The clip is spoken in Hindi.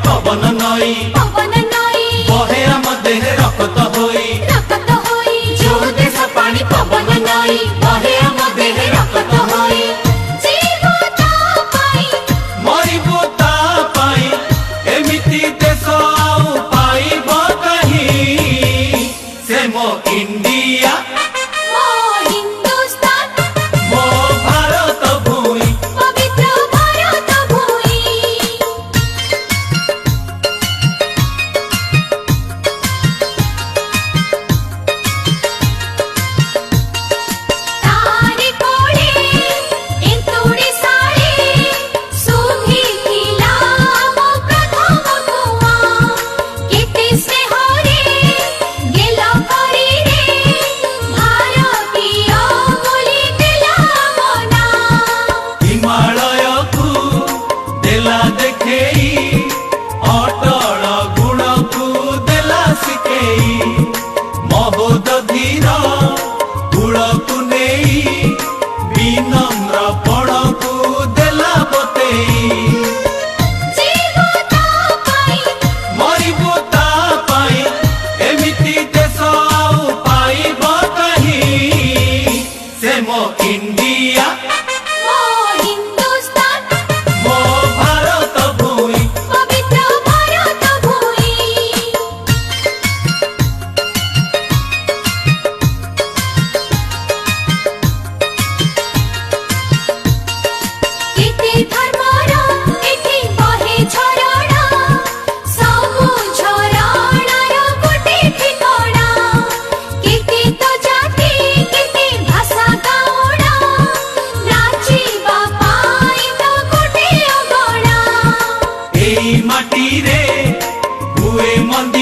पवन नई बहे आम देह रक्त होई जो देश पानी पवन नई बहे आम देह रक्त होई मरिबु ता पाई एमिति देश आउ पाइब कहीं से मो इंडिया मो भारत भूमि अटल गुण को देला सिकेई महोदधीर गुण को नहीं विनम्र पण को देला बतेई मरिबु ता पाई एमिति देश आउ पाइब कहीं से मो इंडिया मो भारत भूमि माटी रे हुए मंदिर